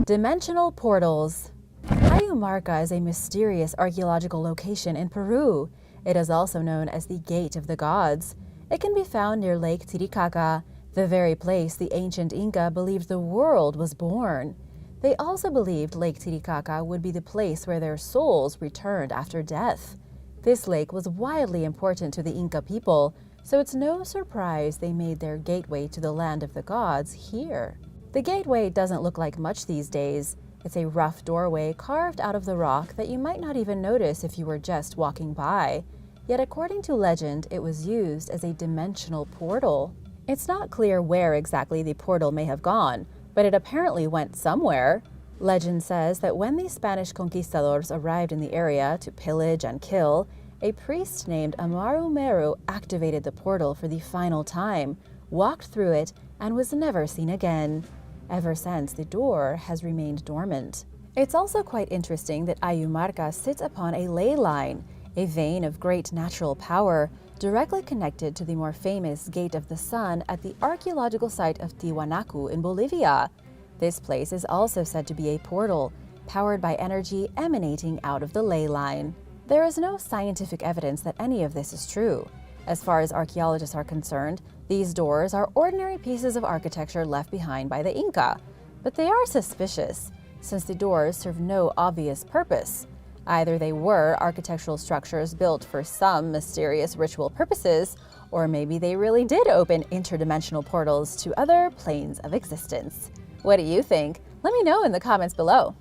Dimensional portals. Ayumarca is a mysterious archaeological location in Peru. It is also known as the Gate of the Gods. It can be found near Lake Titicaca, the very place the ancient Inca believed the world was born. They also believed Lake Titicaca would be the place where their souls returned after death. This lake was wildly important to the Inca people, so it's no surprise they made their gateway to the land of the gods here. The gateway doesn't look like much these days. It's a rough doorway carved out of the rock that you might not even notice if you were just walking by. Yet according to legend, it was used as a dimensional portal. It's not clear where exactly the portal may have gone, but it apparently went somewhere. Legend says that when the Spanish conquistadors arrived in the area to pillage and kill, a priest named Amaru Meru activated the portal for the final time, walked through it, and was never seen again. Ever since, the door has remained dormant. It's also quite interesting that Ayumarca sits upon a ley line, a vein of great natural power, directly connected to the more famous Gate of the Sun at the archaeological site of Tiwanaku in Bolivia. This place is also said to be a portal, powered by energy emanating out of the ley line. There is no scientific evidence that any of this is true. As far as archaeologists are concerned, these doors are ordinary pieces of architecture left behind by the Inca. But they are suspicious, since the doors serve no obvious purpose. Either they were architectural structures built for some mysterious ritual purposes, or maybe they really did open interdimensional portals to other planes of existence. What do you think? Let me know in the comments below.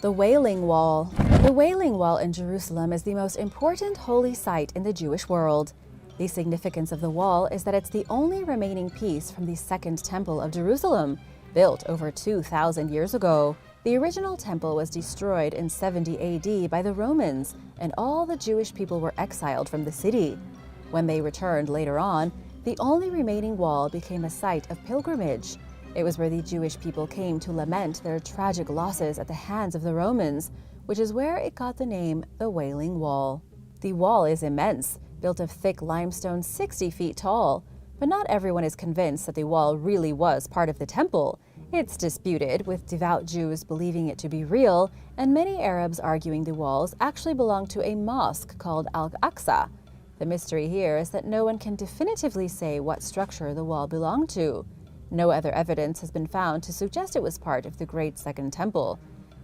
The Wailing Wall. The Wailing Wall in Jerusalem is the most important holy site in the Jewish world. The significance of the wall is that it's the only remaining piece from the Second Temple of Jerusalem, built over 2,000 years ago. The original temple was destroyed in 70 AD by the Romans, and all the Jewish people were exiled from the city. When they returned later on, the only remaining wall became a site of pilgrimage. It was where the Jewish people came to lament their tragic losses at the hands of the Romans, which is where it got the name the Wailing Wall. The wall is immense, built of thick limestone 60 feet tall, but not everyone is convinced that the wall really was part of the temple. It's disputed, with devout Jews believing it to be real, and many Arabs arguing the walls actually belong to a mosque called Al-Aqsa. The mystery here is that no one can definitively say what structure the wall belonged to. No other evidence has been found to suggest it was part of the Great Second Temple.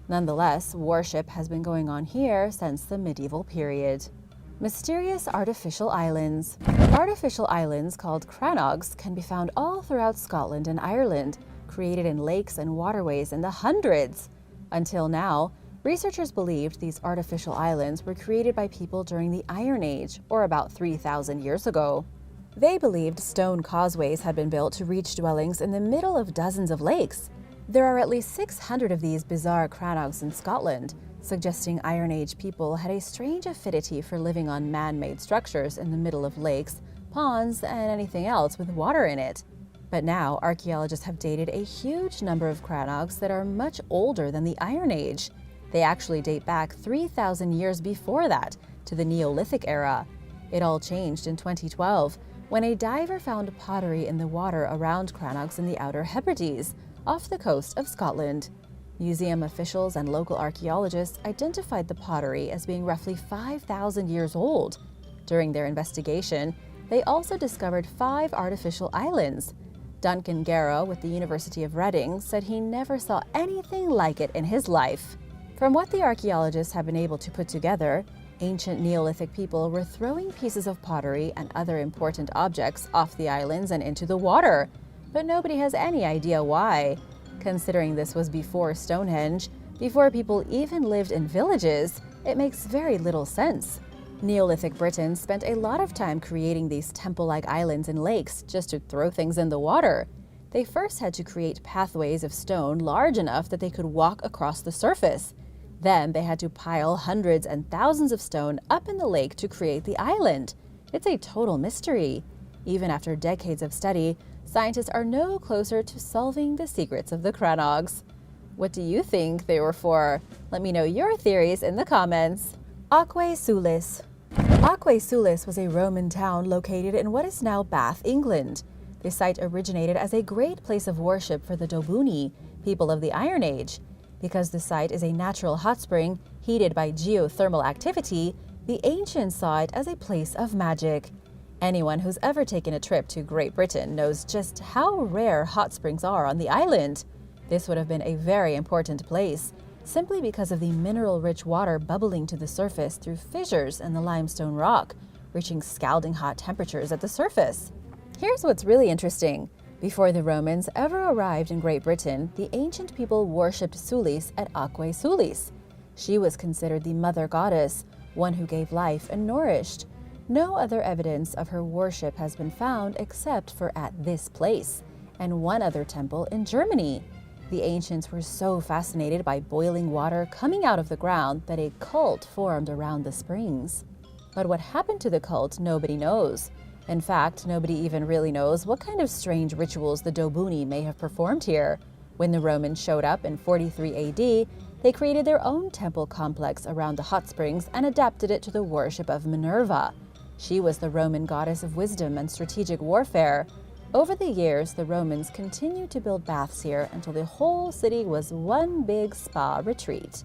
Nonetheless, worship has been going on here since the medieval period. Mysterious artificial islands. Artificial islands called crannogs can be found all throughout Scotland and Ireland, created in lakes and waterways in the hundreds. Until now, researchers believed these artificial islands were created by people during the Iron Age, or about 3,000 years ago. They believed stone causeways had been built to reach dwellings in the middle of dozens of lakes. There are at least 600 of these bizarre crannogs in Scotland, suggesting Iron Age people had a strange affinity for living on man-made structures in the middle of lakes, ponds, and anything else with water in it. But now, archaeologists have dated a huge number of crannogs that are much older than the Iron Age. They actually date back 3,000 years before that, to the Neolithic era. It all changed in 2012, when a diver found pottery in the water around crannogs in the Outer Hebrides, off the coast of Scotland. Museum officials and local archaeologists identified the pottery as being roughly 5,000 years old. During their investigation, they also discovered 5 artificial islands. Duncan Garrow with the University of Reading said he never saw anything like it in his life. From what the archaeologists have been able to put together, ancient Neolithic people were throwing pieces of pottery and other important objects off the islands and into the water, but nobody has any idea why. Considering this was before Stonehenge, before people even lived in villages, it makes very little sense. Neolithic Britons spent a lot of time creating these temple-like islands and lakes just to throw things in the water. They first had to create pathways of stone large enough that they could walk across the surface. Then they had to pile hundreds and thousands of stone up in the lake to create the island. It's a total mystery. Even after decades of study, scientists are no closer to solving the secrets of the crannogs. What do you think they were for? Let me know your theories in the comments. Aquasulis. Aquasulis was a Roman town located in what is now Bath, England. The site originated as a great place of worship for the Dobuni, people of the Iron Age. Because the site is a natural hot spring heated by geothermal activity, the ancients saw it as a place of magic. Anyone who's ever taken a trip to Great Britain knows just how rare hot springs are on the island. This would have been a very important place, simply because of the mineral-rich water bubbling to the surface through fissures in the limestone rock, reaching scalding hot temperatures at the surface. Here's what's really interesting. Before the Romans ever arrived in Great Britain, the ancient people worshipped Sulis at Aquasulis. She was considered the mother goddess, one who gave life and nourished. No other evidence of her worship has been found except for at this place, and one other temple in Germany. The ancients were so fascinated by boiling water coming out of the ground that a cult formed around the springs. But what happened to the cult, nobody knows. In fact, nobody even really knows what kind of strange rituals the Dobuni may have performed here. When the Romans showed up in 43 AD, they created their own temple complex around the hot springs and adapted it to the worship of Minerva. She was the Roman goddess of wisdom and strategic warfare. Over the years, the Romans continued to build baths here until the whole city was one big spa retreat.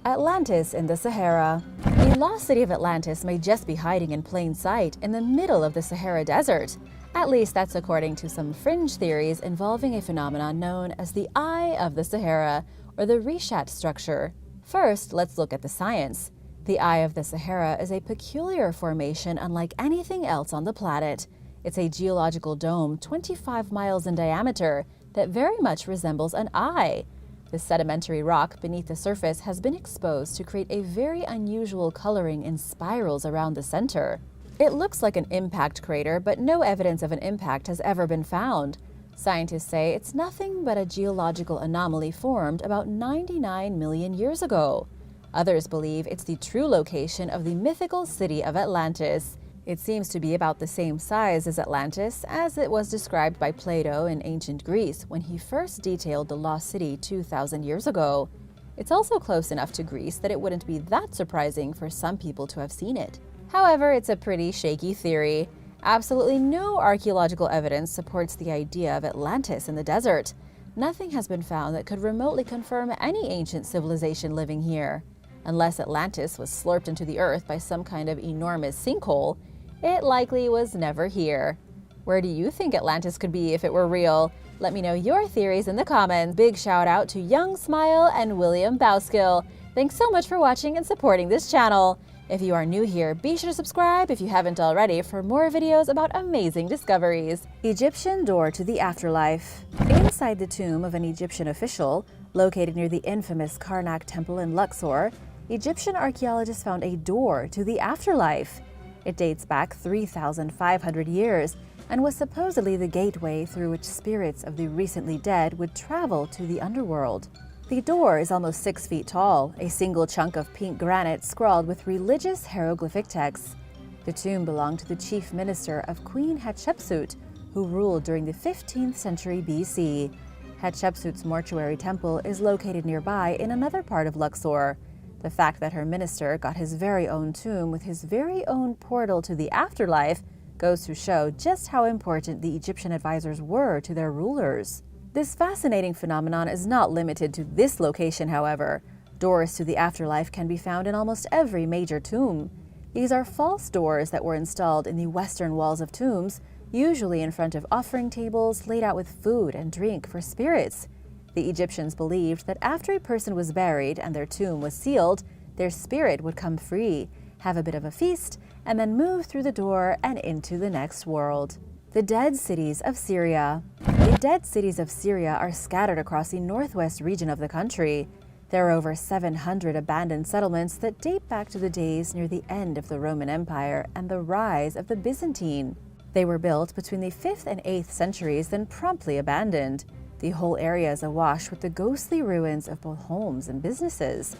Atlantis in the Sahara. The lost city of Atlantis may just be hiding in plain sight in the middle of the Sahara Desert. At least that's according to some fringe theories involving a phenomenon known as the Eye of the Sahara, or the Rishat structure. First, let's look at the science. The Eye of the Sahara is a peculiar formation unlike anything else on the planet. It's a geological dome 25 miles in diameter that very much resembles an eye. The sedimentary rock beneath the surface has been exposed to create a very unusual coloring in spirals around the center. It looks like an impact crater, but no evidence of an impact has ever been found. Scientists say it's nothing but a geological anomaly formed about 99 million years ago. Others believe it's the true location of the mythical city of Atlantis. It seems to be about the same size as Atlantis as it was described by Plato in ancient Greece when he first detailed the lost city 2,000 years ago. It's also close enough to Greece that it wouldn't be that surprising for some people to have seen it. However, it's a pretty shaky theory. Absolutely no archaeological evidence supports the idea of Atlantis in the desert. Nothing has been found that could remotely confirm any ancient civilization living here. Unless Atlantis was slurped into the earth by some kind of enormous sinkhole, it likely was never here. Where do you think Atlantis could be if it were real? Let me know your theories in the comments. Big shout out to Young Smile and William Bowskill. Thanks so much for watching and supporting this channel. If you are new here, be sure to subscribe if you haven't already for more videos about amazing discoveries. Egyptian door to the afterlife. Inside the tomb of an Egyptian official, located near the infamous Karnak Temple in Luxor, Egyptian archaeologists found a door to the afterlife. It dates back 3,500 years and was supposedly the gateway through which spirits of the recently dead would travel to the underworld. The door is almost 6 feet tall, a single chunk of pink granite scrawled with religious hieroglyphic texts. The tomb belonged to the chief minister of Queen Hatshepsut, who ruled during the 15th century BC. Hatshepsut's mortuary temple is located nearby in another part of Luxor. The fact that her minister got his very own tomb with his very own portal to the afterlife goes to show just how important the Egyptian advisors were to their rulers. This fascinating phenomenon is not limited to this location, however. Doors to the afterlife can be found in almost every major tomb. These are false doors that were installed in the western walls of tombs, usually in front of offering tables laid out with food and drink for spirits. The Egyptians believed that after a person was buried and their tomb was sealed, their spirit would come free, have a bit of a feast, and then move through the door and into the next world. The Dead Cities of Syria. The Dead Cities of Syria are scattered across the northwest region of the country. There are over 700 abandoned settlements that date back to the days near the end of the Roman Empire and the rise of the Byzantine. They were built between the 5th and 8th centuries, then promptly abandoned. The whole area is awash with the ghostly ruins of both homes and businesses.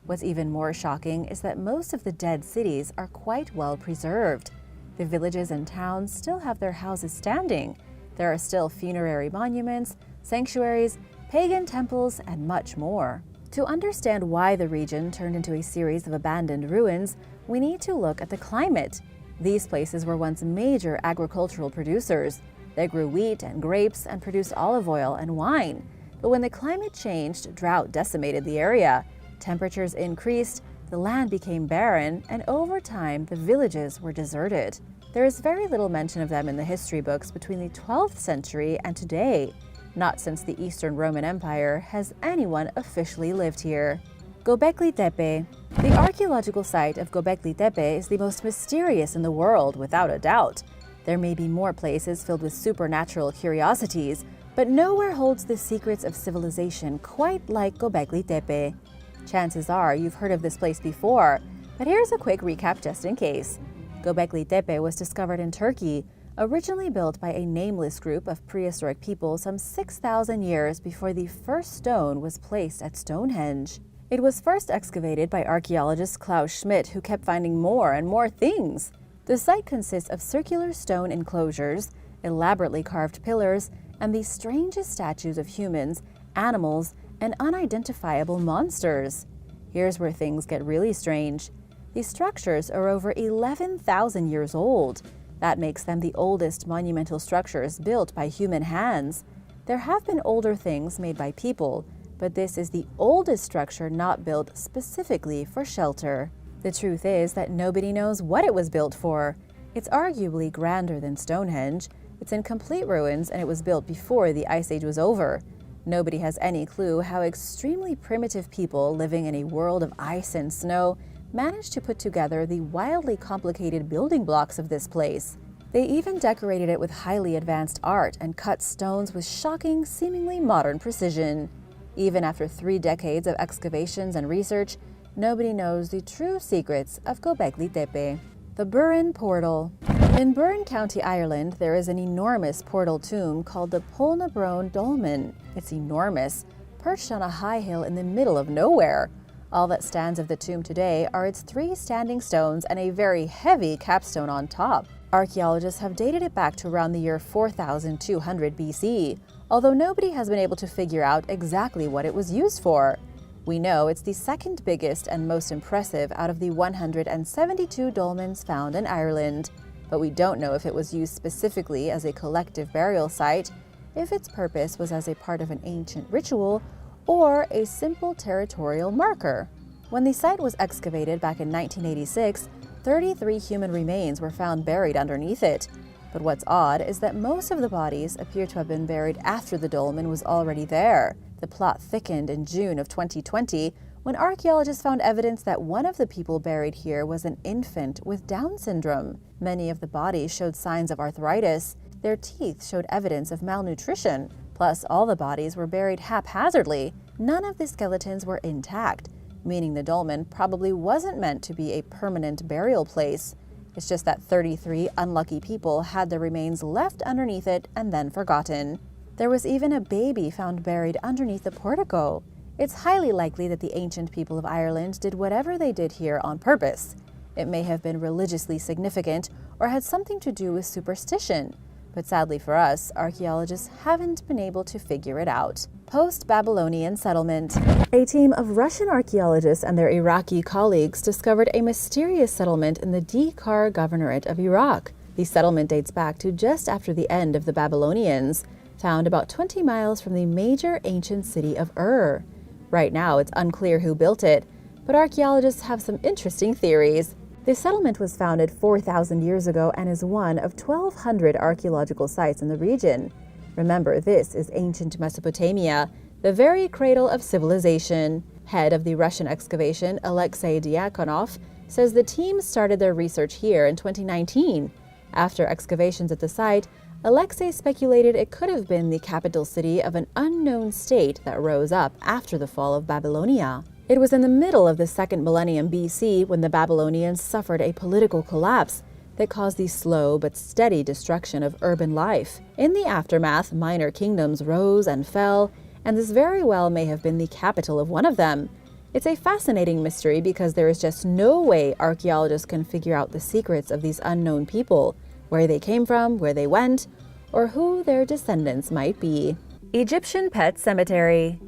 What's even more shocking is that most of the dead cities are quite well preserved. The villages and towns still have their houses standing. There are still funerary monuments, sanctuaries, pagan temples, and much more. To understand why the region turned into a series of abandoned ruins, we need to look at the climate. These places were once major agricultural producers. They grew wheat and grapes and produced olive oil and wine. But when the climate changed, drought decimated the area. Temperatures increased, the land became barren, and over time, the villages were deserted. There is very little mention of them in the history books between the 12th century and today. Not since the Eastern Roman Empire has anyone officially lived here. Gobekli Tepe. The archaeological site of Gobekli Tepe is the most mysterious in the world, without a doubt. There may be more places filled with supernatural curiosities, but nowhere holds the secrets of civilization quite like Gobekli Tepe. Chances are you've heard of this place before, but here's a quick recap just in case. Gobekli Tepe was discovered in Turkey, originally built by a nameless group of prehistoric people some 6,000 years before the first stone was placed at Stonehenge. It was first excavated by archaeologist Klaus Schmidt, who kept finding more and more things. The site consists of circular stone enclosures, elaborately carved pillars, and the strangest statues of humans, animals, and unidentifiable monsters. Here's where things get really strange. These structures are over 11,000 years old. That makes them the oldest monumental structures built by human hands. There have been older things made by people, but this is the oldest structure not built specifically for shelter. The truth is that nobody knows what it was built for. It's arguably grander than Stonehenge. It's in complete ruins, and it was built before the Ice Age was over. Nobody has any clue how extremely primitive people living in a world of ice and snow managed to put together the wildly complicated building blocks of this place. They even decorated it with highly advanced art and cut stones with shocking, seemingly modern precision. Even after 3 decades of excavations and research, nobody knows the true secrets of Gobekli Tepe. The Burren Portal. In Burren County, Ireland, there is an enormous portal tomb called the Polnabrone Dolmen. It's enormous, perched on a high hill in the middle of nowhere. All that stands of the tomb today are its 3 standing stones and a very heavy capstone on top. Archaeologists have dated it back to around the year 4200 BC, although nobody has been able to figure out exactly what it was used for. We know it's the second biggest and most impressive out of the 172 dolmens found in Ireland, but we don't know if it was used specifically as a collective burial site, if its purpose was as a part of an ancient ritual, or a simple territorial marker. When the site was excavated back in 1986, 33 human remains were found buried underneath it. But what's odd is that most of the bodies appear to have been buried after the dolmen was already there. The plot thickened in June of 2020 when archaeologists found evidence that one of the people buried here was an infant with Down syndrome. Many of the bodies showed signs of arthritis. Their teeth showed evidence of malnutrition. Plus, all the bodies were buried haphazardly. None of the skeletons were intact, meaning the dolmen probably wasn't meant to be a permanent burial place. It's just that 33 unlucky people had their remains left underneath it and then forgotten. There was even a baby found buried underneath the portico. It's highly likely that the ancient people of Ireland did whatever they did here on purpose. It may have been religiously significant or had something to do with superstition. But sadly for us, archaeologists haven't been able to figure it out. Post-Babylonian settlement. A team of Russian archaeologists and their Iraqi colleagues discovered a mysterious settlement in the Dikar Governorate of Iraq. The settlement dates back to just after the end of the Babylonians, found about 20 miles from the major ancient city of Ur. Right now, it's unclear who built it, but archaeologists have some interesting theories. The settlement was founded 4,000 years ago and is one of 1,200 archaeological sites in the region. Remember, this is ancient Mesopotamia, the very cradle of civilization. Head of the Russian excavation, Alexei Diakonov, says the team started their research here in 2019. After excavations at the site, Alexei speculated it could have been the capital city of an unknown state that rose up after the fall of Babylonia. It was in the middle of the 2nd millennium BC when the Babylonians suffered a political collapse that caused the slow but steady destruction of urban life. In the aftermath, minor kingdoms rose and fell, and this very well may have been the capital of one of them. It's a fascinating mystery because there is just no way archaeologists can figure out the secrets of these unknown people, where they came from, where they went, or who their descendants might be. Egyptian pet cemetery.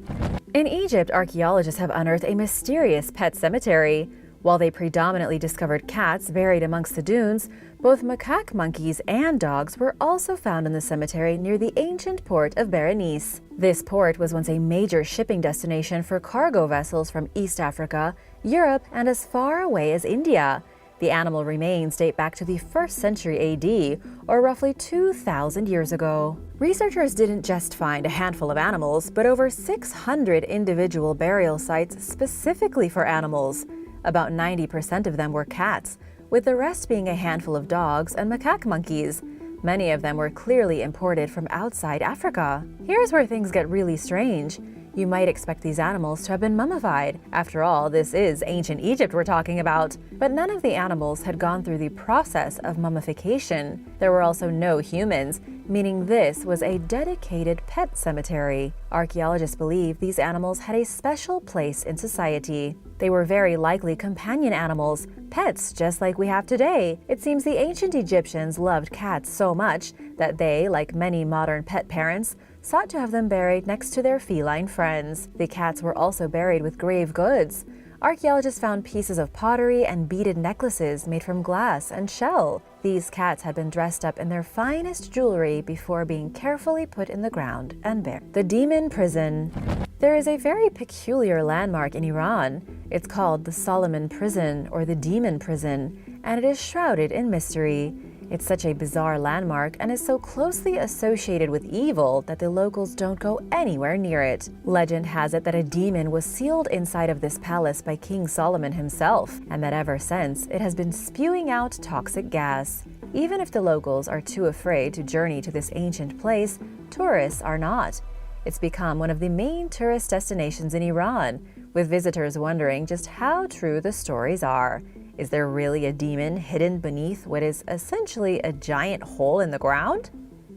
In Egypt, archaeologists have unearthed a mysterious pet cemetery. While they predominantly discovered cats buried amongst the dunes, both macaque monkeys and dogs were also found in the cemetery near the ancient port of Berenice. This port was once a major shipping destination for cargo vessels from East Africa, Europe, and as far away as India. The animal remains date back to the 1st century AD, or roughly 2,000 years ago. Researchers didn't just find a handful of animals, but over 600 individual burial sites specifically for animals. About 90% of them were cats, with the rest being a handful of dogs and macaque monkeys. Many of them were clearly imported from outside Africa. Here's where things get really strange. You might expect these animals to have been mummified. After all, this is ancient Egypt we're talking about. But none of the animals had gone through the process of mummification. There were also no humans, meaning this was a dedicated pet cemetery. Archaeologists believe these animals had a special place in society. They were very likely companion animals, pets just like we have today. It seems the ancient Egyptians loved cats so much that they, like many modern pet parents, sought to have them buried next to their feline friends. The cats were also buried with grave goods. Archaeologists found pieces of pottery and beaded necklaces made from glass and shell. These cats had been dressed up in their finest jewelry before being carefully put in the ground and buried. The Demon Prison. There is a very peculiar landmark in Iran. It's called the Solomon Prison or the Demon Prison, and it is shrouded in mystery. It's such a bizarre landmark and is so closely associated with evil that the locals don't go anywhere near it. Legend has it that a demon was sealed inside of this palace by King Solomon himself, and that ever since it has been spewing out toxic gas. Even if the locals are too afraid to journey to this ancient place, tourists are not. It's become one of the main tourist destinations in Iran, with visitors wondering just how true the stories are. Is there really a demon hidden beneath what is essentially a giant hole in the ground?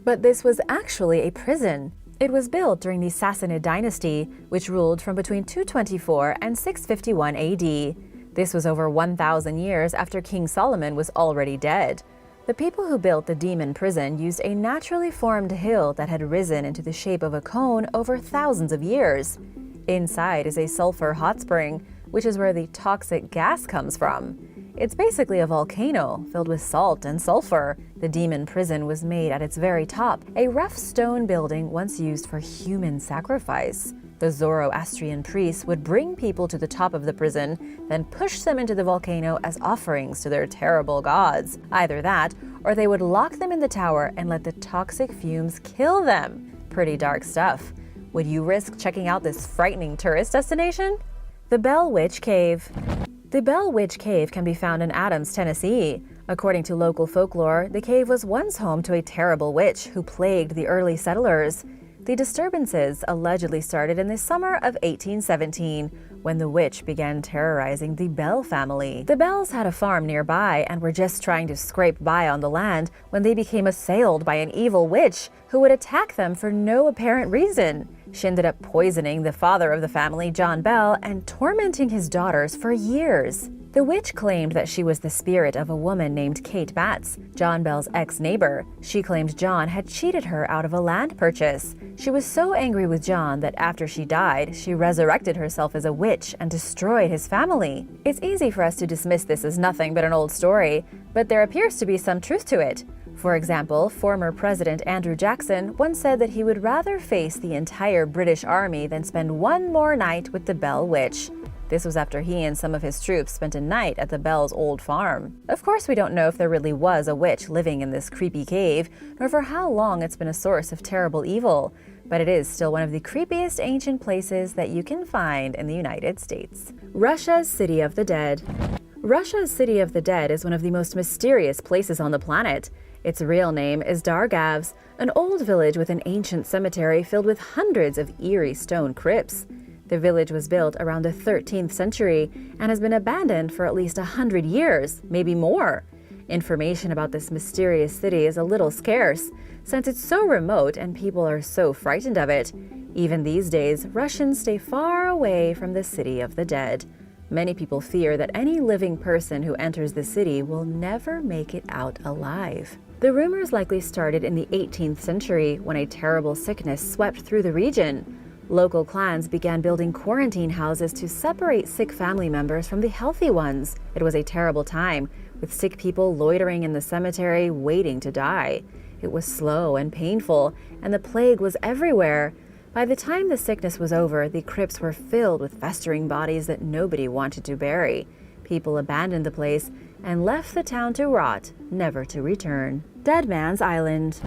But this was actually a prison. It was built during the Sassanid dynasty, which ruled from between 224 and 651 AD. This was over 1,000 years after King Solomon was already dead. The people who built the demon prison used a naturally formed hill that had risen into the shape of a cone over thousands of years. Inside is a sulfur hot spring, which is where the toxic gas comes from. It's basically a volcano filled with salt and sulfur. The demon prison was made at its very top, a rough stone building once used for human sacrifice. The Zoroastrian priests would bring people to the top of the prison, then push them into the volcano as offerings to their terrible gods. Either that, or they would lock them in the tower and let the toxic fumes kill them. Pretty dark stuff. Would you risk checking out this frightening tourist destination? The Bell Witch Cave. The Bell Witch Cave can be found in Adams, Tennessee. According to local folklore, the cave was once home to a terrible witch who plagued the early settlers. The disturbances allegedly started in the summer of 1817, when the witch began terrorizing the Bell family. The Bells had a farm nearby and were just trying to scrape by on the land when they became assailed by an evil witch who would attack them for no apparent reason. She ended up poisoning the father of the family, John Bell, and tormenting his daughters for years. The witch claimed that she was the spirit of a woman named Kate Batts, John Bell's ex-neighbor. She claimed John had cheated her out of a land purchase. She was so angry with John that after she died, she resurrected herself as a witch and destroyed his family. It's easy for us to dismiss this as nothing but an old story, but there appears to be some truth to it. For example, former President Andrew Jackson once said that he would rather face the entire British Army than spend one more night with the Bell Witch. This was after he and some of his troops spent a night at the Bell's old farm. Of course, we don't know if there really was a witch living in this creepy cave, nor for how long it's been a source of terrible evil, but it is still one of the creepiest ancient places that you can find in the United States. Russia's City of the Dead. Russia's City of the Dead is one of the most mysterious places on the planet. Its real name is Dargavs, an old village with an ancient cemetery filled with hundreds of eerie stone crypts. The village was built around the 13th century and has been abandoned for at least 100 years, maybe more. Information about this mysterious city is a little scarce, since it's so remote and people are so frightened of it. Even these days, Russians stay far away from the City of the Dead. Many people fear that any living person who enters the city will never make it out alive. The rumors likely started in the 18th century when a terrible sickness swept through the region. Local clans began building quarantine houses to separate sick family members from the healthy ones. It was a terrible time, with sick people loitering in the cemetery waiting to die. It was slow and painful, and the plague was everywhere. By the time the sickness was over, the crypts were filled with festering bodies that nobody wanted to bury. People abandoned the place and left the town to rot, never to return. Dead Man's Island.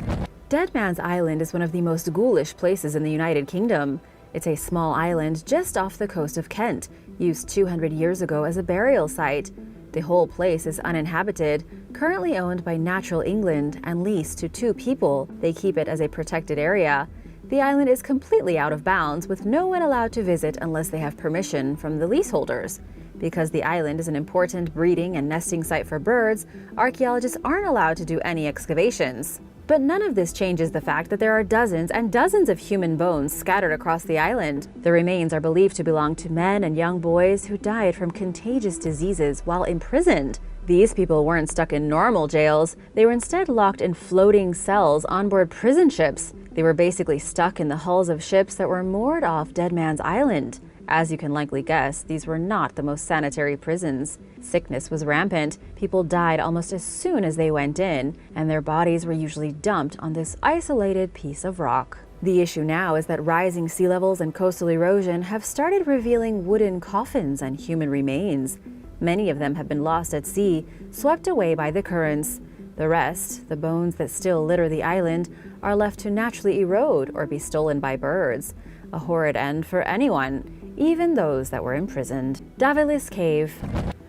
Dead Man's Island is one of the most ghoulish places in the United Kingdom. It's a small island just off the coast of Kent, used 200 years ago as a burial site. The whole place is uninhabited, currently owned by Natural England and leased to 2 people. They keep it as a protected area. The island is completely out of bounds, with no one allowed to visit unless they have permission from the leaseholders. Because the island is an important breeding and nesting site for birds, archaeologists aren't allowed to do any excavations. But none of this changes the fact that there are dozens and dozens of human bones scattered across the island. The remains are believed to belong to men and young boys who died from contagious diseases while imprisoned. These people weren't stuck in normal jails. They were instead locked in floating cells on board prison ships. They were basically stuck in the hulls of ships that were moored off Dead Man's Island. As you can likely guess, these were not the most sanitary prisons. Sickness was rampant. People died almost as soon as they went in, and their bodies were usually dumped on this isolated piece of rock. The issue now is that rising sea levels and coastal erosion have started revealing wooden coffins and human remains. Many of them have been lost at sea, swept away by the currents. The rest, the bones that still litter the island, are left to naturally erode or be stolen by birds. A horrid end for anyone, even those that were imprisoned. Davalos Cave.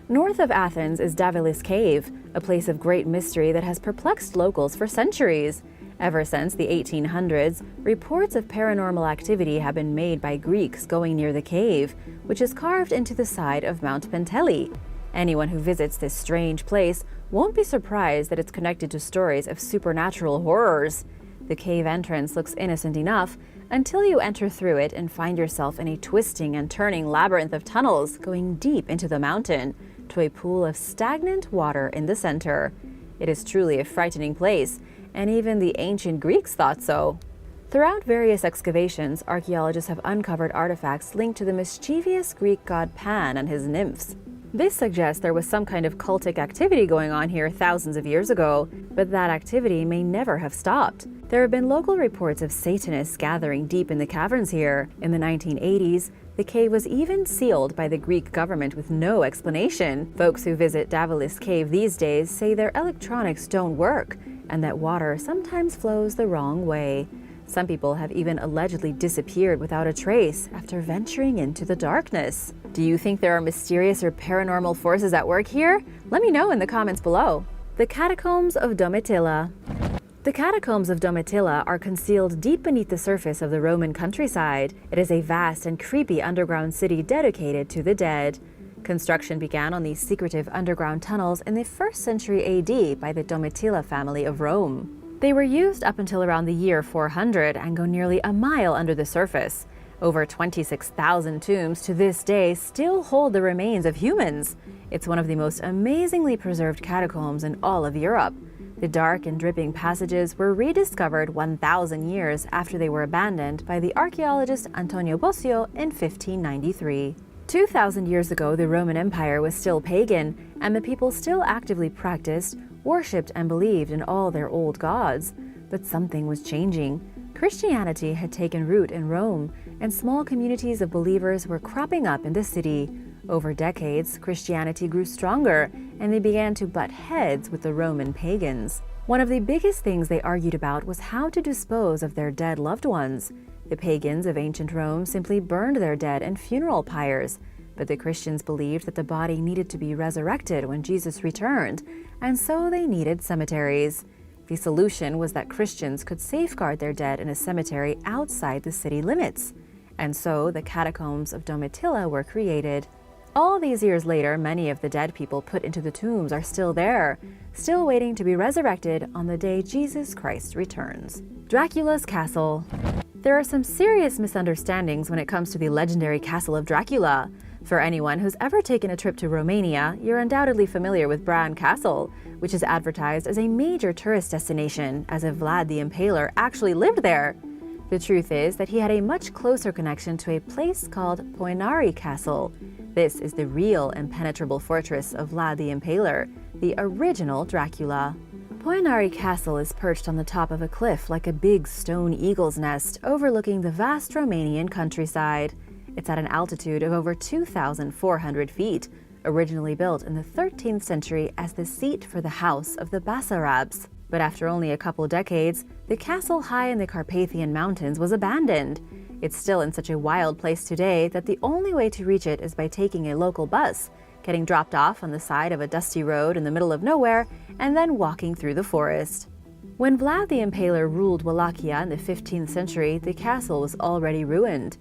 North of Athens is Davalos Cave, a place of great mystery that has perplexed locals for centuries. Ever since the 1800s, reports of paranormal activity have been made by Greeks going near the cave, which is carved into the side of Mount Penteli. Anyone who visits this strange place won't be surprised that it's connected to stories of supernatural horrors. The cave entrance looks innocent enough until you enter through it and find yourself in a twisting and turning labyrinth of tunnels going deep into the mountain to a pool of stagnant water in the center. It is truly a frightening place, and even the ancient Greeks thought so. Throughout various excavations, archaeologists have uncovered artifacts linked to the mischievous Greek god Pan and his nymphs. This suggests there was some kind of cultic activity going on here thousands of years ago, but that activity may never have stopped. There have been local reports of Satanists gathering deep in the caverns here. In the 1980s, the cave was even sealed by the Greek government with no explanation. Folks who visit Davalos Cave these days say their electronics don't work and that water sometimes flows the wrong way. Some people have even allegedly disappeared without a trace after venturing into the darkness. Do you think there are mysterious or paranormal forces at work here? Let me know in the comments below. The Catacombs of Domitilla. The Catacombs of Domitilla are concealed deep beneath the surface of the Roman countryside. It is a vast and creepy underground city dedicated to the dead. Construction began on these secretive underground tunnels in the 1st century AD by the Domitilla family of Rome. They were used up until around the year 400 and go nearly a mile under the surface. Over 26,000 tombs to this day still hold the remains of humans. It's one of the most amazingly preserved catacombs in all of Europe. The dark and dripping passages were rediscovered 1,000 years after they were abandoned by the archaeologist Antonio Bosio in 1593. 2,000 years ago, the Roman Empire was still pagan, and the people still actively practiced, worshipped, and believed in all their old gods. But something was changing. Christianity had taken root in Rome, and small communities of believers were cropping up in the city. Over decades, Christianity grew stronger, and they began to butt heads with the Roman pagans. One of the biggest things they argued about was how to dispose of their dead loved ones. The pagans of ancient Rome simply burned their dead in funeral pyres, but the Christians believed that the body needed to be resurrected when Jesus returned, and so they needed cemeteries. The solution was that Christians could safeguard their dead in a cemetery outside the city limits, and so the Catacombs of Domitilla were created. All these years later, many of the dead people put into the tombs are still there, still waiting to be resurrected on the day Jesus Christ returns. Draculas Castle. There are some serious misunderstandings when it comes to the legendary castle of Dracula. For anyone who's ever taken a trip to Romania, you're undoubtedly familiar with Bran Castle, which is advertised as a major tourist destination, as if Vlad the Impaler actually lived there. The truth is that he had a much closer connection to a place called Poenari Castle. This is the real impenetrable fortress of Vlad the Impaler, the original Dracula. Poenari Castle is perched on the top of a cliff like a big stone eagle's nest overlooking the vast Romanian countryside. It's at an altitude of over 2,400 feet, originally built in the 13th century as the seat for the House of the Basarabs. But after only a couple decades, the castle high in the Carpathian Mountains was abandoned. It's still in such a wild place today that the only way to reach it is by taking a local bus, getting dropped off on the side of a dusty road in the middle of nowhere, and then walking through the forest. When Vlad the Impaler ruled Wallachia in the 15th century, the castle was already ruined.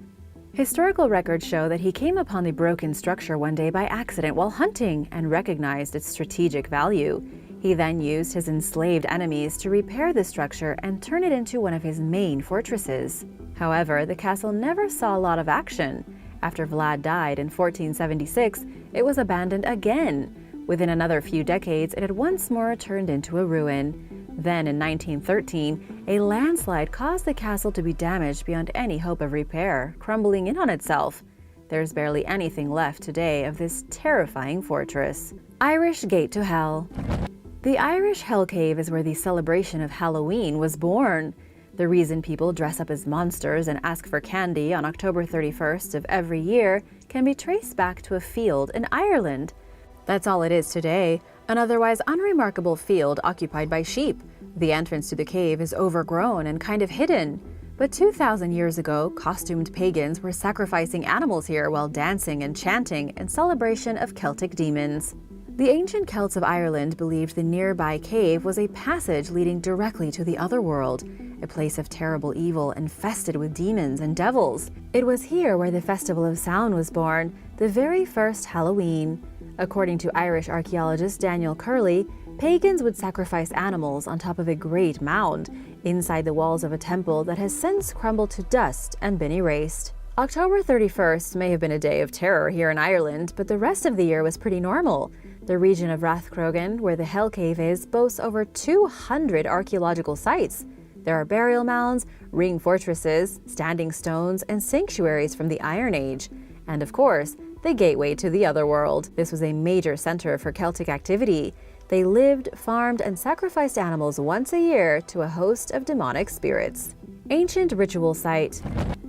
Historical records show that he came upon the broken structure one day by accident while hunting and recognized its strategic value. He then used his enslaved enemies to repair the structure and turn it into one of his main fortresses. However, the castle never saw a lot of action. After Vlad died in 1476, it was abandoned again. Within another few decades, it had once more turned into a ruin. Then in 1913, a landslide caused the castle to be damaged beyond any hope of repair, crumbling in on itself. There's barely anything left today of this terrifying fortress. Irish Gate to Hell. The Irish Hell Cave is where the celebration of Halloween was born. The reason people dress up as monsters and ask for candy on October 31st of every year can be traced back to a field in Ireland. That's all it is today, an otherwise unremarkable field occupied by sheep. The entrance to the cave is overgrown and kind of hidden. But 2,000 years ago, costumed pagans were sacrificing animals here while dancing and chanting in celebration of Celtic demons. The ancient Celts of Ireland believed the nearby cave was a passage leading directly to the otherworld, a place of terrible evil infested with demons and devils. It was here where the Festival of Sound was born, the very first Halloween. According to Irish archaeologist Daniel Curley, pagans would sacrifice animals on top of a great mound inside the walls of a temple that has since crumbled to dust and been erased. October 31st may have been a day of terror here in Ireland, but the rest of the year was pretty normal. The region of Rathcrogan, where the Hell Cave is, boasts over 200 archaeological sites. There are burial mounds, ring fortresses, standing stones, and sanctuaries from the Iron Age. And of course, the gateway to the otherworld. This was a major center for Celtic activity. They lived, farmed, and sacrificed animals once a year to a host of demonic spirits. Ancient ritual site.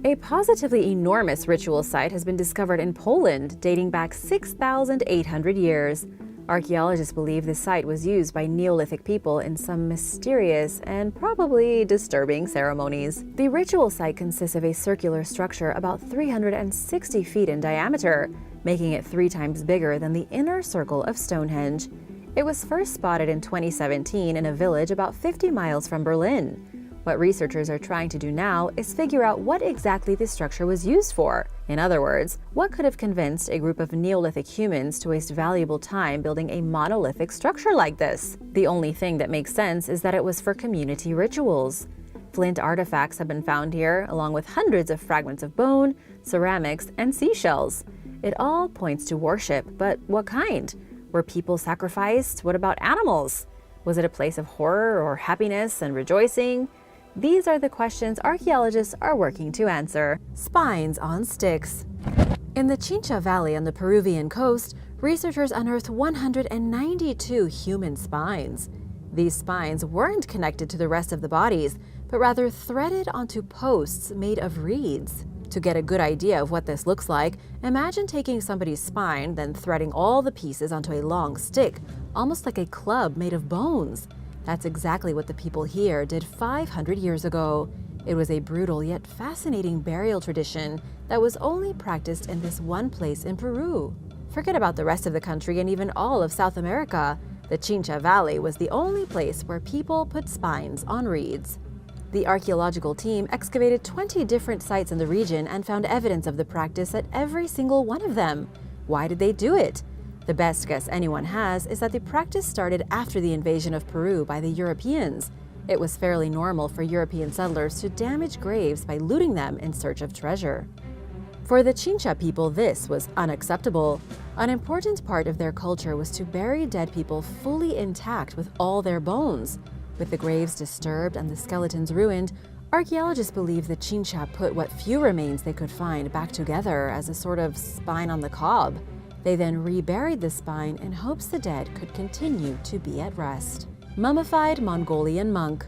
A positively enormous ritual site has been discovered in Poland, dating back 6,800 years. Archaeologists believe this site was used by Neolithic people in some mysterious and probably disturbing ceremonies. The ritual site consists of a circular structure about 360 feet in diameter, making it 3 times bigger than the inner circle of Stonehenge. It was first spotted in 2017 in a village about 50 miles from Berlin. What researchers are trying to do now is figure out what exactly this structure was used for. In other words, what could have convinced a group of Neolithic humans to waste valuable time building a monolithic structure like this? The only thing that makes sense is that it was for community rituals. Flint artifacts have been found here, along with hundreds of fragments of bone, ceramics, and seashells. It all points to worship, but what kind? Were people sacrificed? What about animals? Was it a place of horror or happiness and rejoicing? These are the questions archaeologists are working to answer. Spines on sticks. In the Chincha Valley on the Peruvian coast, researchers unearthed 192 human spines. These spines weren't connected to the rest of the bodies, but rather threaded onto posts made of reeds. To get a good idea of what this looks like, imagine taking somebody's spine, then threading all the pieces onto a long stick, almost like a club made of bones. That's exactly what the people here did 500 years ago. It was a brutal yet fascinating burial tradition that was only practiced in this one place in Peru. Forget about the rest of the country and even all of South America. The Chincha Valley was the only place where people put spines on reeds. The archaeological team excavated 20 different sites in the region and found evidence of the practice at every single one of them. Why did they do it? The best guess anyone has is that the practice started after the invasion of Peru by the Europeans. It was fairly normal for European settlers to damage graves by looting them in search of treasure. For the Chincha people, this was unacceptable. An important part of their culture was to bury dead people fully intact with all their bones. With the graves disturbed and the skeletons ruined, Archaeologists believe the Chincha put what few remains they could find back together as a sort of spine on the cob. They then reburied the spine in hopes the dead could continue to be at rest. Mummified Mongolian Monk.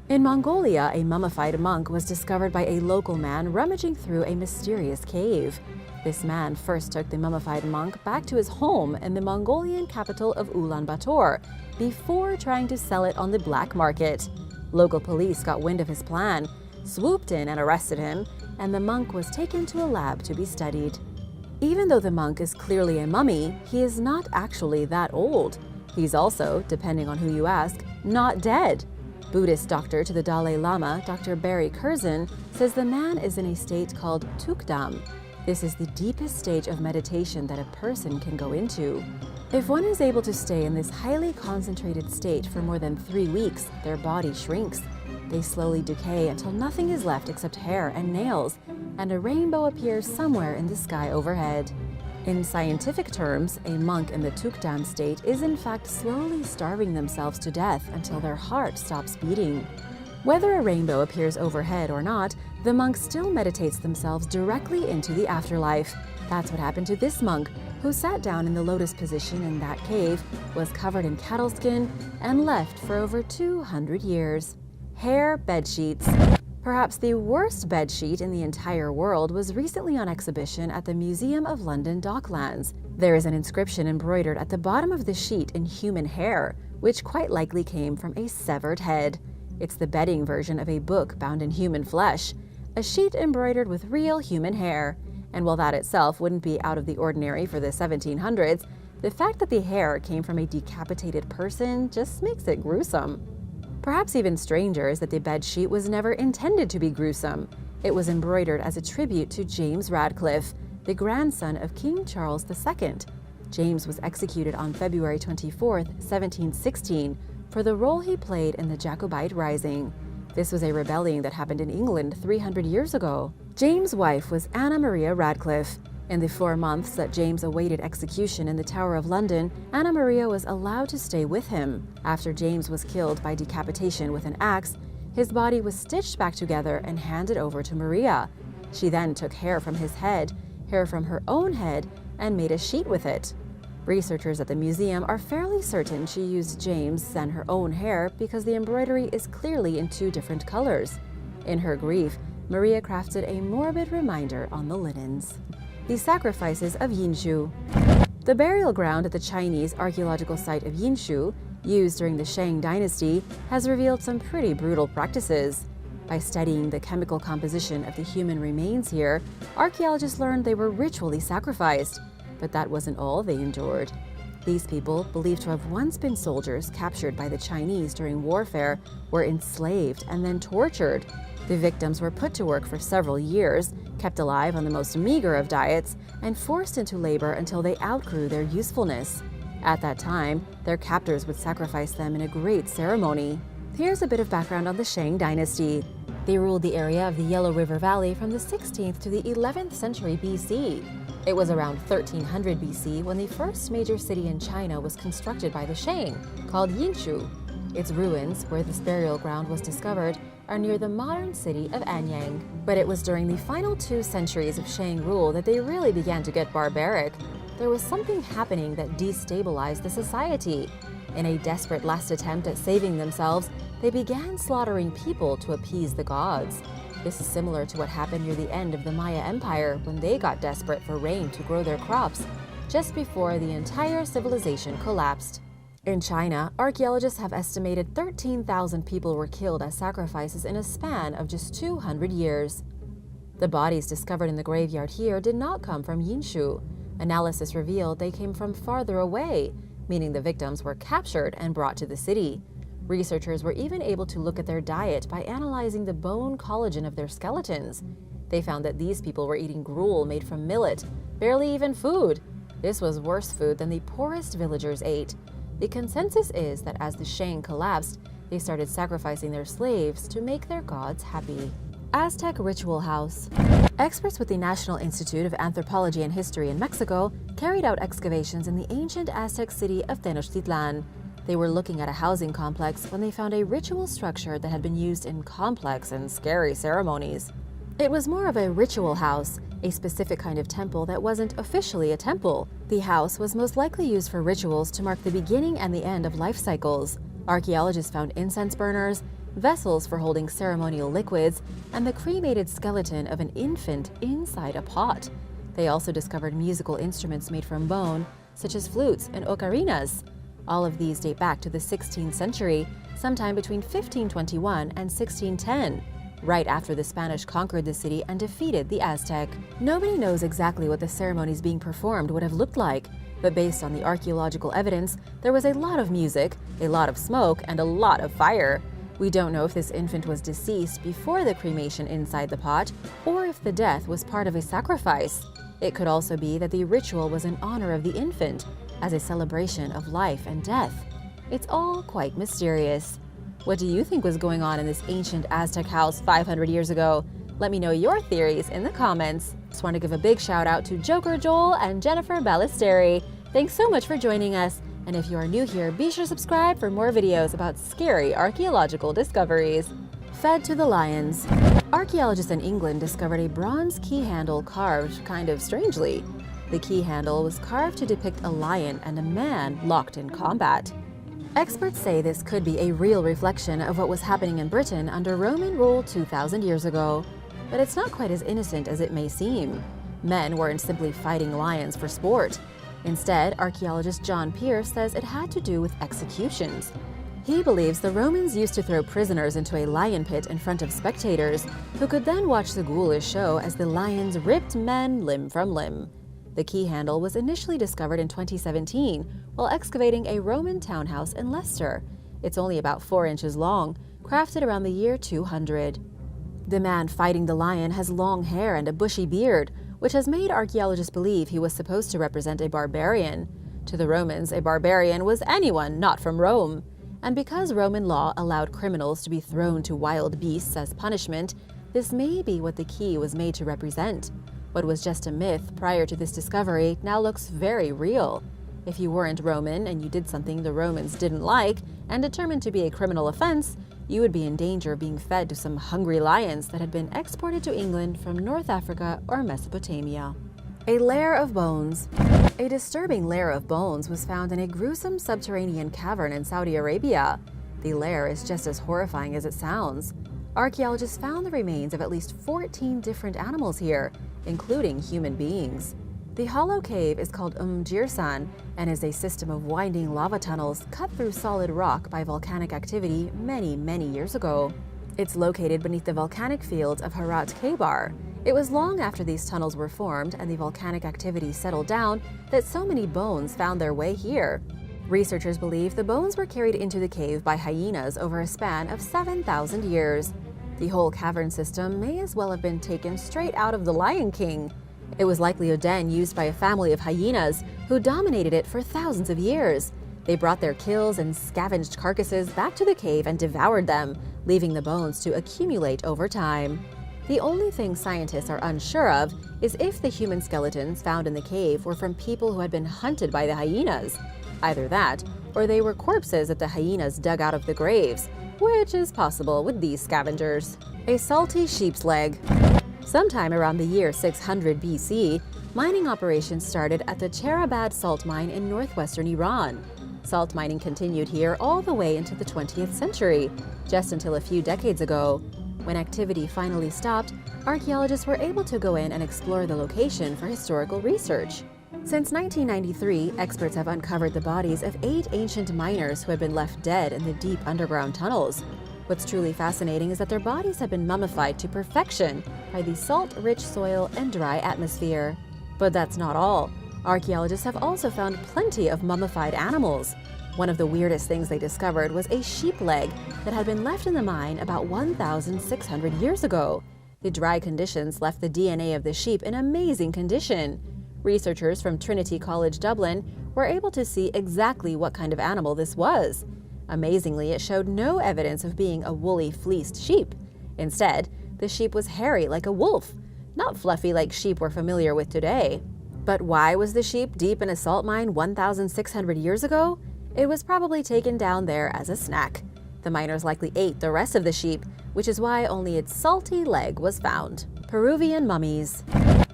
In Mongolia, a mummified monk was discovered by a local man rummaging through a mysterious cave. This man first took the mummified monk back to his home in the Mongolian capital of Ulaanbaatar before trying to sell it on the black market. Local police got wind of his plan, swooped in and arrested him, and the monk was taken to a lab to be studied. Even though the monk is clearly a mummy, he is not actually that old. He's also, depending on who you ask, not dead. Buddhist doctor to the Dalai Lama, Dr. Barry Curzon, says the man is in a state called tukdam. This is the deepest stage of meditation that a person can go into. If one is able to stay in this highly concentrated state for more than 3 weeks, their body shrinks. They slowly decay until nothing is left except hair and nails, and a rainbow appears somewhere in the sky overhead. In scientific terms, a monk in the tukdam state is in fact slowly starving themselves to death until their heart stops beating. Whether a rainbow appears overhead or not, the monk still meditates themselves directly into the afterlife. That's what happened to this monk, who sat down in the lotus position in that cave, was covered in cattle skin, and left for over 200 years. Hair bedsheets. Perhaps the worst bedsheet in the entire world was recently on exhibition at the Museum of London Docklands. There is an inscription embroidered at the bottom of the sheet in human hair, which quite likely came from a severed head. It's the bedding version of a book bound in human flesh, a sheet embroidered with real human hair. And while that itself wouldn't be out of the ordinary for the 1700s, the fact that the hair came from a decapitated person just makes it gruesome. Perhaps even stranger is that the bedsheet was never intended to be gruesome. It was embroidered as a tribute to James Radcliffe, the grandson of King Charles II. James was executed on February 24, 1716, for the role he played in the Jacobite Rising. This was a rebellion that happened in England 300 years ago. James' wife was Anna Maria Radcliffe. In the 4 months that James awaited execution in the Tower of London, Anna Maria was allowed to stay with him. After James was killed by decapitation with an axe, his body was stitched back together and handed over to Maria. She then took hair from his head, hair from her own head, and made a sheet with it. Researchers at the museum are fairly certain she used James' and her own hair because the embroidery is clearly in 2 different colors. In her grief, Maria crafted a morbid reminder on the linens. The sacrifices of Yin Zhu. The burial ground at the Chinese archaeological site of Yin Zhu, used during the Shang dynasty, has revealed some pretty brutal practices. By studying the chemical composition of the human remains here, archaeologists learned they were ritually sacrificed. But that wasn't all they endured. These people, believed to have once been soldiers captured by the Chinese during warfare, were enslaved and then tortured. The victims were put to work for several years, kept alive on the most meager of diets, and forced into labor until they outgrew their usefulness. At that time, their captors would sacrifice them in a great ceremony. Here's a bit of background on the Shang dynasty. They ruled the area of the Yellow River Valley from the 16th to the 11th century BC. It was around 1300 BC when the first major city in China was constructed by the Shang, called Yinshu. Its ruins, where this burial ground was discovered, are near the modern city of Anyang. But it was during the final 2 centuries of Shang rule that they really began to get barbaric. There was something happening that destabilized the society. In a desperate last attempt at saving themselves, they began slaughtering people to appease the gods. This is similar to what happened near the end of the Maya Empire when they got desperate for rain to grow their crops, just before the entire civilization collapsed. In China, archaeologists have estimated 13,000 people were killed as sacrifices in a span of just 200 years. The bodies discovered in the graveyard here did not come from Yinshu. Analysis revealed they came from farther away, meaning the victims were captured and brought to the city. Researchers were even able to look at their diet by analyzing the bone collagen of their skeletons. They found that these people were eating gruel made from millet, barely even food. This was worse food than the poorest villagers ate. The consensus is that as the Shang collapsed, they started sacrificing their slaves to make their gods happy. Aztec Ritual House. Experts with the National Institute of Anthropology and History in Mexico carried out excavations in the ancient Aztec city of Tenochtitlan. They were looking at a housing complex when they found a ritual structure that had been used in complex and scary ceremonies. It was more of a ritual house, a specific kind of temple that wasn't officially a temple. The house was most likely used for rituals to mark the beginning and the end of life cycles. Archaeologists found incense burners, vessels for holding ceremonial liquids, and the cremated skeleton of an infant inside a pot. They also discovered musical instruments made from bone, such as flutes and ocarinas. All of these date back to the 16th century, sometime between 1521 and 1610, right after the Spanish conquered the city and defeated the Aztec. Nobody knows exactly what the ceremonies being performed would have looked like, but based on the archaeological evidence, there was a lot of music, a lot of smoke, and a lot of fire. We don't know if this infant was deceased before the cremation inside the pot, or if the death was part of a sacrifice. It could also be that the ritual was in honor of the infant, as a celebration of life and death. It's all quite mysterious. What do you think was going on in this ancient Aztec house 500 years ago? Let me know your theories in the comments. Just want to give a big shout out to Joker Joel and Jennifer Ballesteri. Thanks so much for joining us. And if you are new here, be sure to subscribe for more videos about scary archaeological discoveries. Fed to the lions. Archaeologists in England discovered a bronze key handle carved kind of strangely. The key handle was carved to depict a lion and a man locked in combat. Experts say this could be a real reflection of what was happening in Britain under Roman rule 2,000 years ago. But it's not quite as innocent as it may seem. Men weren't simply fighting lions for sport. Instead, archaeologist John Pierce says it had to do with executions. He believes the Romans used to throw prisoners into a lion pit in front of spectators, who could then watch the ghoulish show as the lions ripped men limb from limb. The key handle was initially discovered in 2017 while excavating a Roman townhouse in Leicester. It's only about 4 inches long, crafted around the year 200. The man fighting the lion has long hair and a bushy beard, which has made archaeologists believe he was supposed to represent a barbarian. To the Romans, a barbarian was anyone not from Rome. And because Roman law allowed criminals to be thrown to wild beasts as punishment, this may be what the key was made to represent. What was just a myth prior to this discovery now looks very real. If you weren't Roman and you did something the Romans didn't like and determined to be a criminal offense, you would be in danger of being fed to some hungry lions that had been exported to England from North Africa or Mesopotamia. A lair of bones. A disturbing lair of bones was found in a gruesome subterranean cavern in Saudi Arabia. The lair is just as horrifying as it sounds. Archaeologists found the remains of at least 14 different animals here, including human beings. The hollow cave is called Jirsan and is a system of winding lava tunnels cut through solid rock by volcanic activity many years ago. It's located beneath the volcanic fields of Herat Kebar. It was long after these tunnels were formed and the volcanic activity settled down that so many bones found their way here. Researchers believe the bones were carried into the cave by hyenas over a span of 7,000 years. The whole cavern system may as well have been taken straight out of The Lion King. It was likely a den used by a family of hyenas who dominated it for thousands of years. They brought their kills and scavenged carcasses back to the cave and devoured them, leaving the bones to accumulate over time. The only thing scientists are unsure of is if the human skeletons found in the cave were from people who had been hunted by the hyenas. Either that, or they were corpses that the hyenas dug out of the graves, which is possible with these scavengers. A salty sheep's leg. Sometime around the year 600 BC, mining operations started at the Cherabad salt mine in northwestern Iran. Salt mining continued here all the way into the 20th century, just until a few decades ago. When activity finally stopped, archaeologists were able to go in and explore the location for historical research. Since 1993, experts have uncovered the bodies of 8 ancient miners who had been left dead in the deep underground tunnels. What's truly fascinating is that their bodies have been mummified to perfection by the salt-rich soil and dry atmosphere. But that's not all. Archaeologists have also found plenty of mummified animals. One of the weirdest things they discovered was a sheep leg that had been left in the mine about 1,600 years ago. The dry conditions left the DNA of the sheep in amazing condition. Researchers from Trinity College Dublin were able to see exactly what kind of animal this was. Amazingly, it showed no evidence of being a woolly, fleeced sheep. Instead, the sheep was hairy like a wolf, not fluffy like sheep we're familiar with today. But why was the sheep deep in a salt mine 1,600 years ago? It was probably taken down there as a snack. The miners likely ate the rest of the sheep, which is why only its salty leg was found. Peruvian mummies.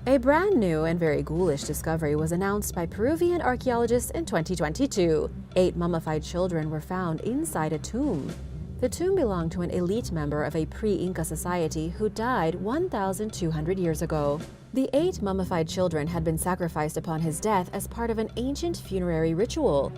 A brand new and very ghoulish discovery was announced by Peruvian archaeologists in 2022. 8 mummified children were found inside a tomb. The tomb belonged to an elite member of a pre-Inca society who died 1,200 years ago. The 8 mummified children had been sacrificed upon his death as part of an ancient funerary ritual.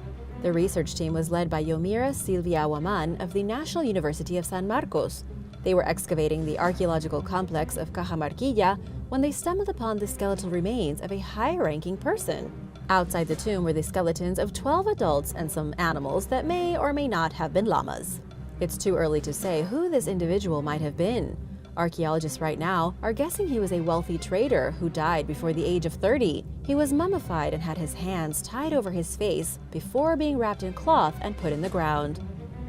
The research team was led by Yomira Silvia Waman of the National University of San Marcos. They were excavating the archaeological complex of Cajamarquilla when they stumbled upon the skeletal remains of a high-ranking person. Outside the tomb were the skeletons of 12 adults and some animals that may or may not have been llamas. It's too early to say who this individual might have been. Archaeologists right now are guessing he was a wealthy trader who died before the age of 30. He was mummified and had his hands tied over his face before being wrapped in cloth and put in the ground.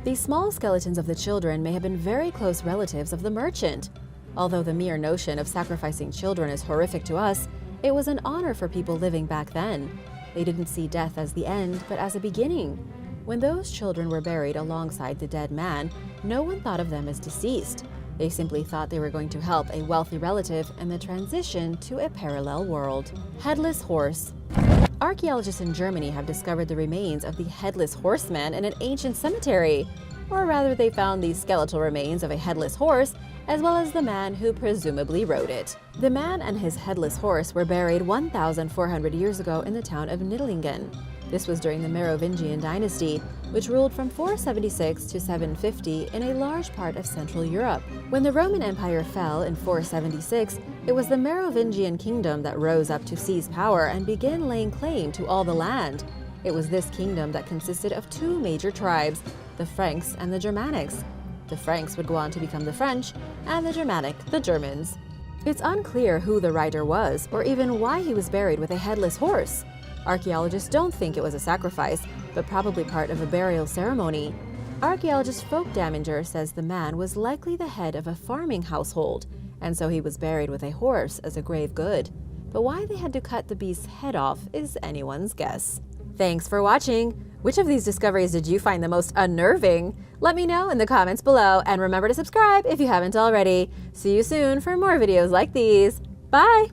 These small skeletons of the children may have been very close relatives of the merchant. Although the mere notion of sacrificing children is horrific to us, it was an honor for people living back then. They didn't see death as the end, but as a beginning. When those children were buried alongside the dead man, no one thought of them as deceased. They simply thought they were going to help a wealthy relative in the transition to a parallel world. Headless Horse. Archaeologists in Germany have discovered the remains of the Headless Horseman in an ancient cemetery. Or rather, they found the skeletal remains of a headless horse, as well as the man who presumably rode it. The man and his headless horse were buried 1,400 years ago in the town of Nidlingen. This was during the Merovingian dynasty, which ruled from 476 to 750 in a large part of Central Europe. When the Roman Empire fell in 476, it was the Merovingian kingdom that rose up to seize power and begin laying claim to all the land. It was this kingdom that consisted of 2 major tribes, the Franks and the Germanics. The Franks would go on to become the French, and the Germanic, the Germans. It's unclear who the rider was, or even why he was buried with a headless horse. Archaeologists don't think it was a sacrifice, but probably part of a burial ceremony. Archaeologist Folk Daminger says the man was likely the head of a farming household, and so he was buried with a horse as a grave good. But why they had to cut the beast's head off is anyone's guess. Thanks for watching! Which of these discoveries did you find the most unnerving? Let me know in the comments below, and remember to subscribe if you haven't already. See you soon for more videos like these. Bye!